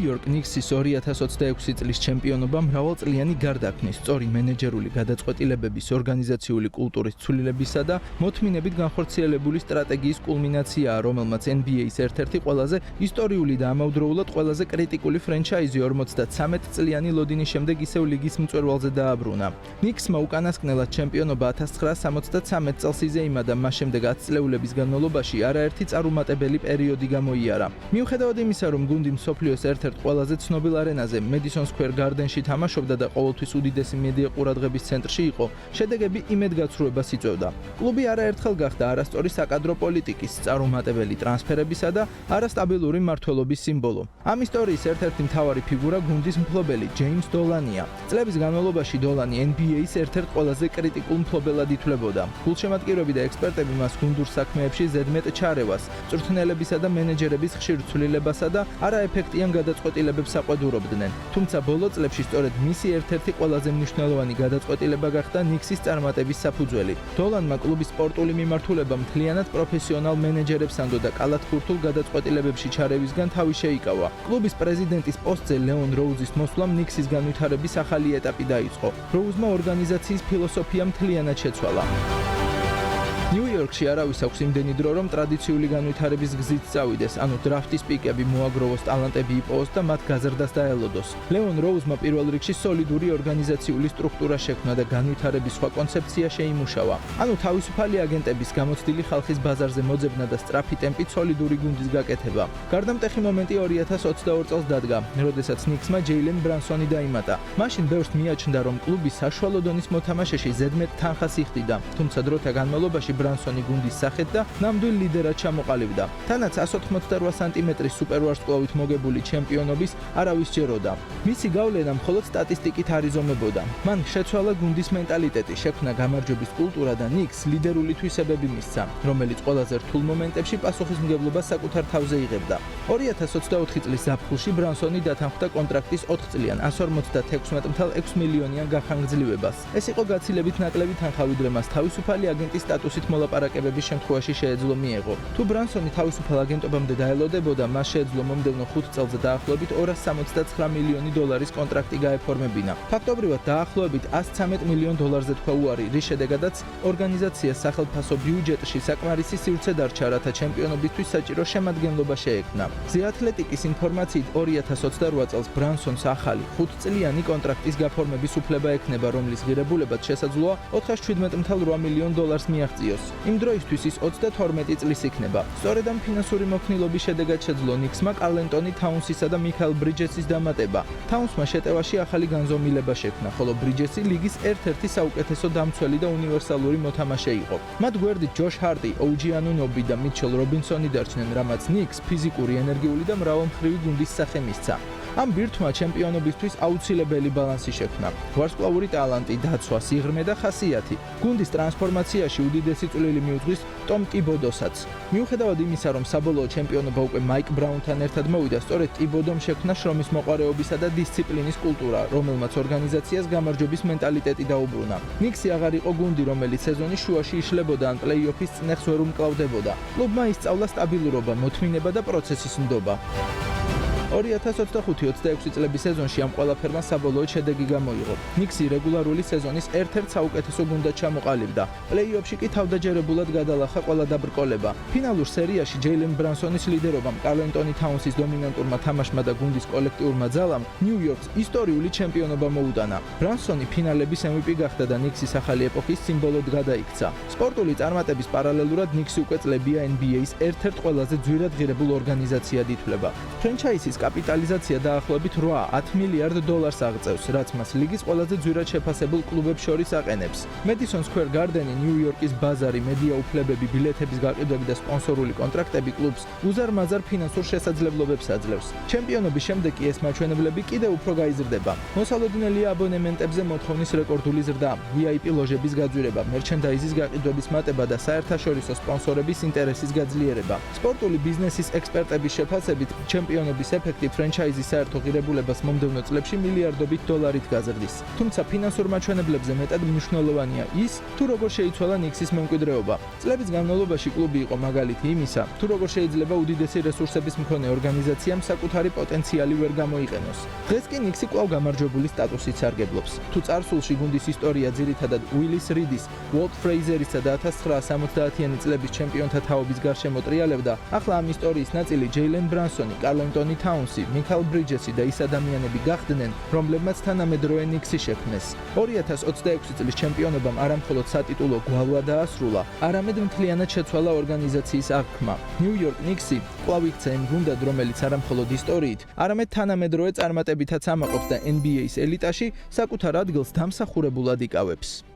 York Knicks-ის 2026 წლის ჩემპიონობა მრავალწლიანი გარდაქმნის, სწორი მენეჯერული გადაწყვეტილებების, ორგანიზაციული კულტურის ცვლილებისა და მოთმინებით განხორციელებული სტრატეგიის კულმინაციაა, რომელმაც NBA-ის ერთ-ერთი ყველაზე ისტორიული და ამავდროულად ყველაზე კრიტიკული ფრენჩაიზი 53 წლიანი ლოდინის შემდეგ ისევ ლიგის მწვერვალზე დააბრუნა. Knicks-მა უკანასკნელად ჩემპიონობა 1973 წელს იზეიმა და მას შემდეგ 10 წლეულების განმავლობაში არაერთი წარუმატებელი პერიოდი გამოიარა. მიუხედავად იმისა, რომ გუნდი მსოფლიოს ერთ-ერთ ყველაზე ცნობილ არენაზე, Madison Square Garden-ში თამაშობდა და ყოველთვის უდიდესი მედია ყურადღების ცენტრში იყო, შედეგები იმედგაცრუებას იწვევდა. კლუბი არაერთხელ გახდა არასწორი საკადრო პოლიტიკის, წარუმატებელი ტრანსფერებისა და არასტაბილური მმართველობის სიმბოლო. ამ ისტორიის ერთ-ერთი მთავარი ფიგურა გუნდის მფლობელი ჯეიმს დოლანია. წლების განმავლობაში დოლანი NBA-ის ერთ-ერთ ყველაზე კრიტიკულ მფლობელად ითვლებოდა. გულშემატკივრები და ექსპერტები მას გუნდურ საქმეებში ზედმეტ ჩარევას, მწვრთნელებისა და მენეჯერების ხშირ ცვლილებასა და არაეფექტიან გადაწყვეტილებებს აყვედურობდნენ. თუმცა ბოლო წლებში სწორედ მისი ერთ-ერთი ყველაზე მნიშვნელოვანი გადაწყვეტილება გახდა Knicks-ის წარმატების საფუძველი. დოლანმა კლუბის სპორტული მიმართულება მთლიანად პროფესიონალ მენეჯერებს ანდო და კალათბურთულ გადაწყვეტილებებში ჩარევისგან თავი შეიკავა. კლუბის პრეზიდენტის პოსტზე ლეონ როუზის მოსვლამ Knicks-ის განვითარების ახალი ეტაპი დაიწყო. როუზმა ორგანიზაციის ფილოსოფია მთლიანად შეცვალა. ნიუ-იორკში არავის აქვს იმდენი დრო, რომ ტრადიციული განვითარების გზით წავიდეს, ანუ დრაფტის პიკები მოაგროვოს, ტალანტები იპოვოს და მათ გაზრდას დაელოდოს. ლეონ როუზმა პირველ რიგში სოლიდური ორგანიზაციული სტრუქტურა შექმნა და განვითარების სხვა კონცეფცია შეიმუშავა. ანუ თავისუფალი აგენტების გამოცდილი ხალხის ბაზარზე მოძებნა და სწრაფი ტემპით სოლიდური გუნდის გაკეთება. გარდამტეხი მომენტი 2022 წელს დადგა, როდესაც Knicks-მა ჯეილენ ბრანსონი დაიმატა. მაშინ ბევრს მიაჩნდა, რომ კლუბი საშუალო დონის მოთამაშეში ზედმეტ თანხას იხდიდა, თუმცა დროთა განმავლობაში ბრანსონი გუნდის სახეთ და ნამდვილ ლიდერად ჩამოყალიბდა. თანაც 188 სანტიმეტრის სუპერვარსკვლავით მოგებული ჩემპიონობის არავის ჯეროდა. მისი გავლენა მხოლოდ სტატისტიკით არ იზომებოდა. მან შეცვალა გუნდის მენტალიტეტი, შექმნა გამარჯვების კულტურა და Knicks ლიდერული თვისებები მისცა, რომელიც ყველაზე რთულ მომენტებში პასუხისმგებლობას საკუთარ თავზე იღებდა. 2024 წლის ზაფხულში ბრანსონი დათანხმდა კონტრაქტის 4 წლიან 156.6 მილიონიან გახანგრძლივებას. ეს იყო გაცილებით ნაკლები თანხა, ვიდრე მას თავისუფალი აგენტის სტატუსით მოლაპარაკებების შემთხვევაში შეეძლო მიეღო. თუ ბრანსონი თავისუფალ აგენტობამდე დაელოდებოდა, მას შეეძლო მომდევნო 5 წელზე დაახლოებით 269 მილიონი დოლარის კონტრაქტი გაეფორმებინა. ფაქტობრივად დაახლოებით 113 მილიონ დოლარზე თქვა უარი, რის შედეგადაც ორგანიზაციას სახელმწიფო ბიუჯეტში საკმარისი სივრცე დარჩა, რათა ჩემპიონობისთვის საჭირო შემადგენლობა შეექმნა. The Athletic-ის ინფორმაციით 2028 წელს ბრანსონს ახალი 5 წლიანი კონტრაქტის გაფორმების უფლება ექნება, რომლის ღირებულებაც შესაძლოა 417.8 მილიონ დოლარს მიაღწიოს. იმ დროისთვის ის 32 წლის იქნება. სწორედ ამ ფინანსური მოქნილობის შედეგად შეძლო Knicks-მა კარლ ენტონი თაუნსისა და მიქაელ ბრიჯესის დამატება. თაუნსმა შეტევაში ახალი განზომილება შექმნა, ხოლო ბრიჯესი ლიგის ერთ-ერთი საუკეთესო დამცველი და უნივერსალური მოთამაშე იყო. მათ გვერდით ჯოშ ჰარტი, OG ანუნობი და მიჩელ რობინსონი დარჩნენ, რამაც Knicks ფიზიკური, ენერგიული და მრავალმხრივი გუნდის სახე მისცა. ამ ბირთვმა ჩემპიონობისთვის აუცილებელი ბალანსი შექმნა. ვარსკვლავური ტალანტი, დაცვა, სიღრმე და ხასიათი. გუნდის ტრანსფორმაციაში უდიდესი წვლილი მიუძღვის ტომ ტიბოდოსაც. მიუხედავად იმისა, რომ საბოლოო ჩემპიონობა უკვე მაიკ ბრაუნთან ერთად მოვიდა, სწორედ ტიბოდომ შექმნა შრომის მოყვარეობისა და დისციპლინის კულტურა, რომელმაც ორგანიზაციას გამარჯვების მენტალიტეტი დაუბრუნა. Knicks-ი აღარ იყო გუნდი, რომელიც სეზონის შუაში იშლებოდა ან პლეი-ოფის წნეხს ვერ უმკლავდებოდა. კლუბმა ისწავლა სტაბილურობა, მოთმინება და პროცესის ნდობა. 2025-26 წლების სეზონში ამ ყველაფერმა საბოლოოდ შედეგი გამოიღო. Knicks-ი რეგულარული სეზონის ერთ-ერთ საუკეთესო გუნდად ჩამოყალიბდა. პლეი-ოფში კი თავდაჯერებულად გადალახა ყველა დაბრკოლება. ფინალურ სერიაში ჯეილენ ბრანსონის ლიდერობამ, კარლ ენტონი თაუნსის დომინანტურმა თამაშმა და გუნდის კოლექტიურმა ძალამ ნიუ-იორკს ისტორიული ჩემპიონობა მოუტანა. ბრანსონი ფინალების MVP გახდა და Knicks-ის ახალი ეპოქის სიმბოლოდ გადაიქცა. სპორტული წარმატების პარალელურად Knicks-ი უკვე წლებია NBA-ის ერთ-ერთ ყველაზე ძვირად ღირებულ ორგანიზაციად ითვლება. ფრენჩაიზის კაპიტალიზაცია დაახლოებით 8-10 მილიარდ დოლარს აღწევს, რაც მას ლიგის ყველაზე ძვირად შეფასებულ კლუბებს შორის აყენებს. Madison Square Garden-ი, ნიუ-იორკის ბაზარი, მედია უფლებები, ბილეთების გაყიდვები და სპონსორული კონტრაქტები კლუბს უზარ-მაზარ ფინანსურ შესაძლებლობებს აძლევს. ჩემპიონობის შემდეგ კი ეს მაჩვენებლები კიდევ უფრო გაიზრდება. მოსალოდნელია აბონემენტებზე მოთხოვნის რეკორდული ზრდა, VIP ლოჟების გაძვირება, მერჩენდაიზის გაყიდვების მატება და საერთაშორისო სპონსორების ინტერესის გაძლიერება. სპორტული ბიზნესის ექსპერტების შეფასებით, ჩემპიონობის ეფექტი ეფექტი ფრენჩაიზის საერთო ღირებულებას მომდევნო წლებში მილიარდობით დოლარით გაზრდის. თუმცა ფინანსურ მაჩვენებლებზე მეტად მნიშვნელოვანია ის, თუ როგორ შეიცვალა ნიქსის მემკვიდრეობა. წლების განმავლობაში კლუბი იყო მაგალითი იმისა, თუ როგორ შეიძლება უდიდესი რესურსების მქონე ორგანიზაციამ საკუთარი პოტენციალი ვერ გამოიყენოს. დღეს კი ნიქსი კვლავ გამარჯვებული სტატუსით სარგებლობს. თუ წარსულში გუნდის ისტორია ძირითადად უილის რიდის, უოლტ ფრეიზერისა და 1970-იანი წლების ჩემპიონთა თაობის გარშემო ტრიალებდა, ახლა ამ ისტორიის ნაწილი ჯეილენ ბრანსონი, კარლ ენტონი თაუნსი, მიქაელ ბრიჯესი და ის ადამიანები გახდნენ, რომლებმაც თანამედროვე ნიქსი შექმნეს. 2026 წლის ჩემპიონობამ არამხოლოდ სატიტულო გვალვა დაასრულა, არამედ მთლიანად შეცვალა ორგანიზაციის აღქმა. ნიუ-იორკ ნიქსი კვლავ იქცა იმ გუნდად, რომელიც არამხოლოდ ისტორიით, არამედ თანამედროვე წარმატებითაც ამაყობს და NBA-ის ელიტაში საკუთარ ადგილს დამსახურებულად იკავებს.